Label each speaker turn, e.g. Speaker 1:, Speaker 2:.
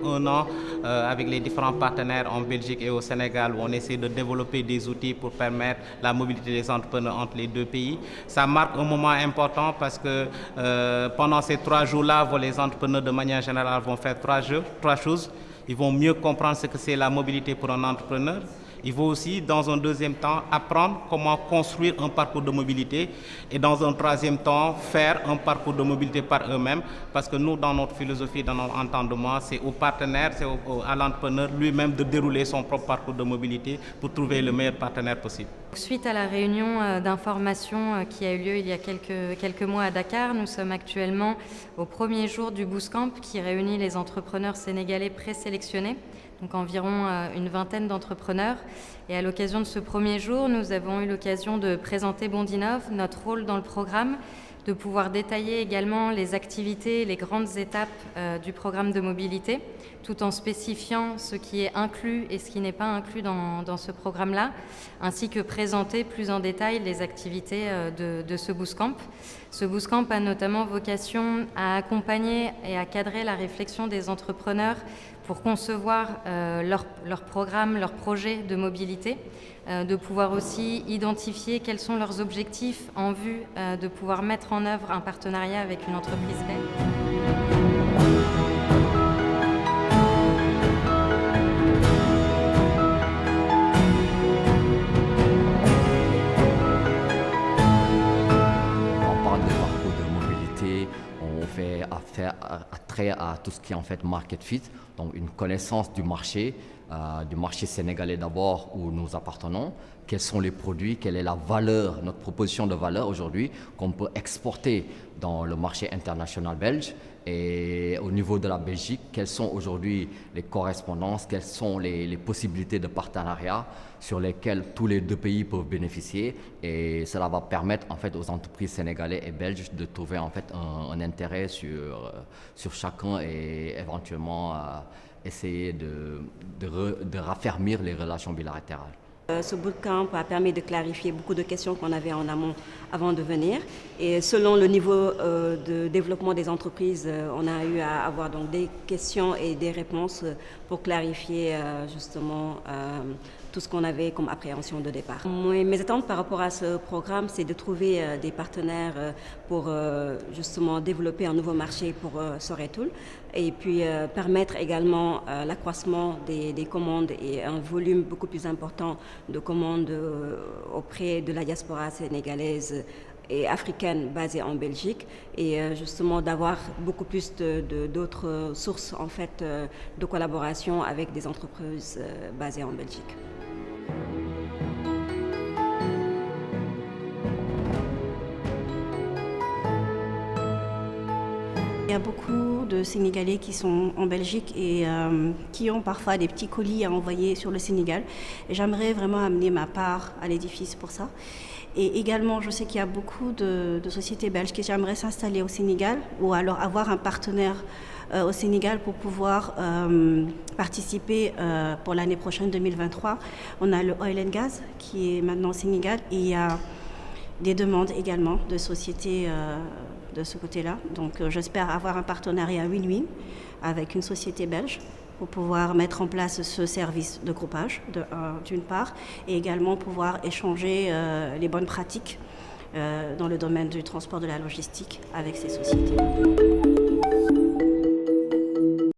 Speaker 1: un an avec les différents partenaires en Belgique et au Sénégal, où on essaie de développer des outils pour permettre la mobilité des entrepreneurs entre les deux pays. Ça marque un moment important parce que pendant ces 3 jours-là, les entrepreneurs de manière générale vont faire trois choses. Ils vont mieux comprendre ce que c'est la mobilité pour un entrepreneur. Il faut aussi, dans un deuxième temps, apprendre comment construire un parcours de mobilité et dans un troisième temps, faire un parcours de mobilité par eux-mêmes. Parce que nous, dans notre philosophie, dans notre entendement, c'est au partenaire, c'est à l'entrepreneur lui-même de dérouler son propre parcours de mobilité pour trouver le meilleur partenaire possible.
Speaker 2: Suite à la réunion d'information qui a eu lieu il y a quelques mois à Dakar, nous sommes actuellement au premier jour du Bootcamp qui réunit les entrepreneurs sénégalais présélectionnés, donc environ une vingtaine d'entrepreneurs. Et à l'occasion de ce premier jour, nous avons eu l'occasion de présenter Bondinov, notre rôle dans le programme, de pouvoir détailler également les activités, les grandes étapes du programme de mobilité, tout en spécifiant ce qui est inclus et ce qui n'est pas inclus dans ce programme-là, ainsi que présenter plus en détail les activités de ce Bootcamp. Ce Bootcamp a notamment vocation à accompagner et à cadrer la réflexion des entrepreneurs pour concevoir leur programme, leur projet de mobilité, de pouvoir aussi identifier quels sont leurs objectifs en vue de pouvoir mettre en œuvre un partenariat avec une entreprise belge.
Speaker 3: On fait trait à tout ce qui est en fait market fit, donc une connaissance du marché sénégalais d'abord où nous appartenons, quels sont les produits, quelle est la valeur, notre proposition de valeur aujourd'hui qu'on peut exporter dans le marché international belge. Et au niveau de la Belgique, quelles sont aujourd'hui les correspondances, quelles sont les possibilités de partenariat sur lesquelles tous les deux pays peuvent bénéficier. Et cela va permettre en fait aux entreprises sénégalaises et belges de trouver en fait un intérêt sur chacun et éventuellement essayer de raffermir les relations bilatérales.
Speaker 4: Ce bootcamp a permis de clarifier beaucoup de questions qu'on avait en amont avant de venir. Et selon le niveau de développement des entreprises, on a eu à avoir donc des questions et des réponses pour clarifier justement tout ce qu'on avait comme appréhension de départ. Mes attentes par rapport à ce programme, c'est de trouver des partenaires pour justement développer un nouveau marché pour Soretul et puis permettre également l'accroissement des commandes et un volume beaucoup plus important de commandes auprès de la diaspora sénégalaise et africaine basée en Belgique et justement d'avoir beaucoup plus d'autres sources en fait de collaboration avec des entreprises basées en Belgique.
Speaker 5: Il y a beaucoup de Sénégalais qui sont en Belgique et qui ont parfois des petits colis à envoyer sur le Sénégal. Et j'aimerais vraiment amener ma part à l'édifice pour ça. Et également, je sais qu'il y a beaucoup de sociétés belges qui aimeraient s'installer au Sénégal ou alors avoir un partenaire au Sénégal pour pouvoir participer pour l'année prochaine 2023. On a le Oil and Gas qui est maintenant au Sénégal et il y a des demandes également de sociétés de ce côté-là. Donc j'espère avoir un partenariat win-win avec une société belge pour pouvoir mettre en place ce service de groupage d'une part et également pouvoir échanger les bonnes pratiques dans le domaine du transport de la logistique avec ces sociétés.